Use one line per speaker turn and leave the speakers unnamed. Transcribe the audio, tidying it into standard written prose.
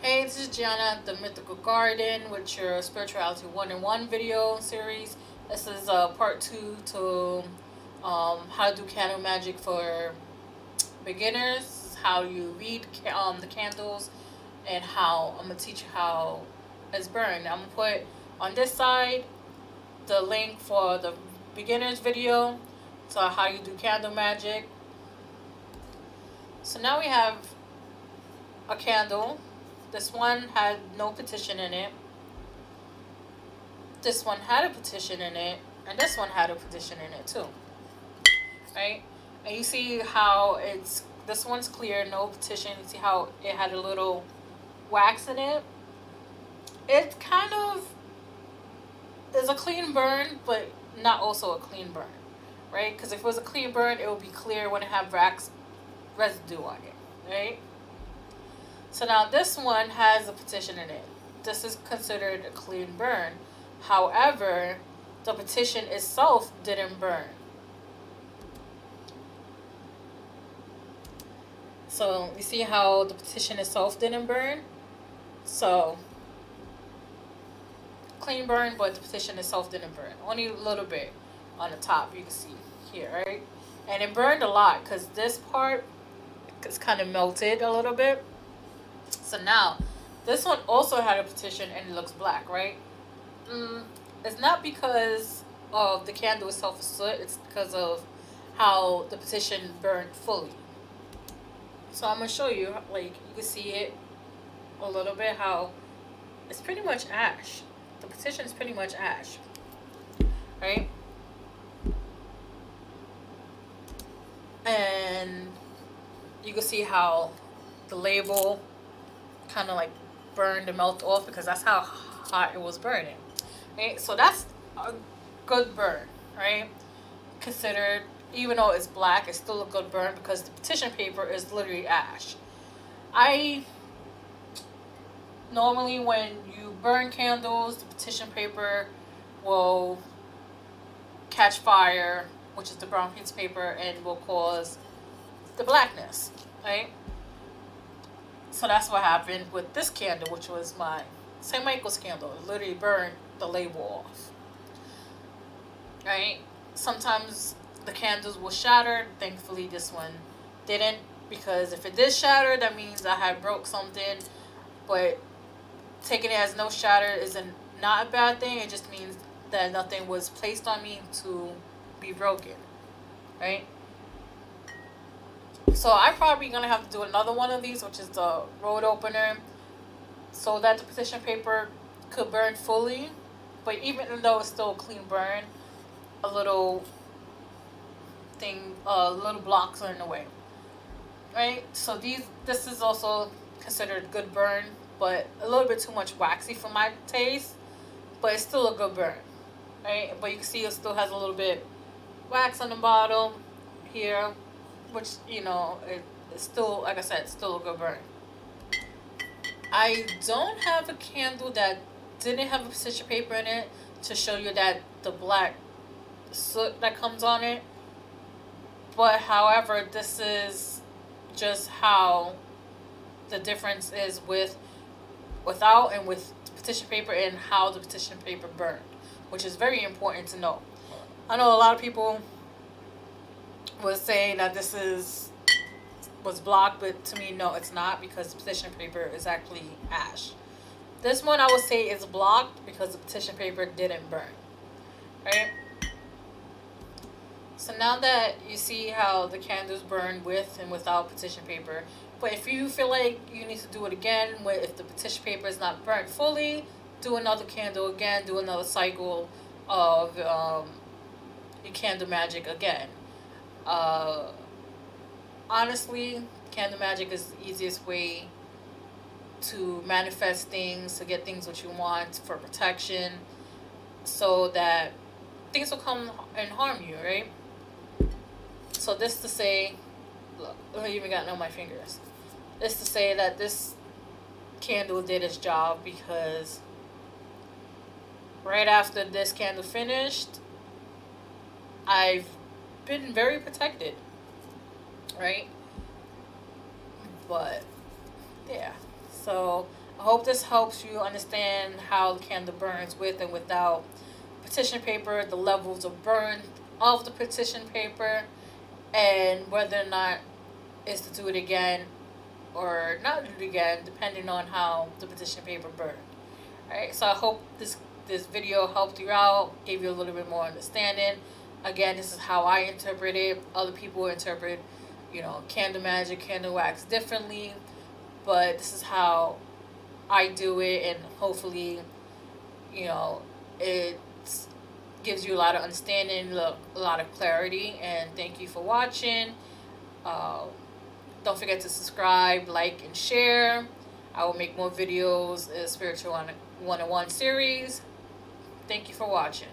Hey, this is Gianna, the Mythical Garden, with your Spirituality 1-in-1 video series. This is part 2 to how to do candle magic for beginners, how you read the candles, and how I'm going to teach you how it's burned. I'm going to put on this side the link for the beginners video, so how you do candle magic. So now we have a candle. This one had no petition in it. This one had a petition in it. And this one had a petition in it too. Right? And you see how this one's clear, no petition. You see how it had a little wax in it? It kind of is a clean burn, but not also a clean burn. Right? Because if it was a clean burn, it would be clear when it had wax residue on it. Right? So now this one has a petition in it. This is considered a clean burn. However, the petition itself didn't burn. So you see how the petition itself didn't burn? So clean burn, but the petition itself didn't burn. Only a little bit on the top, you can see here, right? And it burned a lot because this part is kind of melted a little bit. So now, this one also had a petition and it looks black, right? It's not because of the candle itself is soot. It's because of how the petition burned fully. So I'm going to show you, like, you can see it a little bit, how it's pretty much ash. The petition is pretty much ash, right? And you can see how the label kind of like burned and melt off because that's how hot it was burning, right? So that's a good burn, right? Considered, even though it's black, it's still a good burn because the petition paper is literally ash. Normally when you burn candles, the petition paper will catch fire, which is the brown piece of paper, and will cause the blackness, right? So that's what happened with this candle, which was my St. Michael's candle. It literally burned the label off. Right? Sometimes the candles will shatter. Thankfully, this one didn't. Because if it did shatter, that means I had broke something. But taking it as no shatter isn't not a bad thing. It just means that nothing was placed on me to be broken. Right? So I'm probably going to have to do another one of these, which is the road opener, so that the petition paper could burn fully. But even though it's still a clean burn, a little blocks are in the way. Right? So this is also considered good burn, but a little bit too much waxy for my taste. But it's still a good burn. Right? But you can see it still has a little bit wax on the bottom here, which, you know, it's still, like I said, it's still a good burn. I don't have a candle that didn't have a petition paper in it to show you that the black soot that comes on it. But however, this is just how the difference is without and with petition paper, and how the petition paper burned, which is very important to know. I know a lot of people was saying that this was blocked, but to me, no, it's not, because the petition paper is actually ash. This one I would say is blocked because the petition paper didn't burn, right? So now that you see how the candles burn with and without petition paper, but if you feel like you need to do it again, if the petition paper is not burnt fully, do another candle again, do another cycle of your candle magic again. Honestly, candle magic is the easiest way to manifest things, to get things what you want, for protection, so that things will come and harm you, right? So this to say, look, I even got it on my fingers. This to say that this candle did its job, because right after this candle finished, I've been very protected, right? But yeah, so I hope this helps you understand how the candle burns with and without petition paper, the levels of burn of the petition paper, and whether or not it's to do it again or not do it again, depending on how the petition paper burned. Alright, so I hope this video helped you out, gave you a little bit more understanding. Again, this is how I interpret it. Other people interpret, candle magic, candle wax differently, but this is how I do it, and hopefully, it gives you a lot of understanding, a lot of clarity. And thank you for watching. Don't forget to subscribe, like, and share. I will make more videos in Spiritual 101 series. Thank you for watching.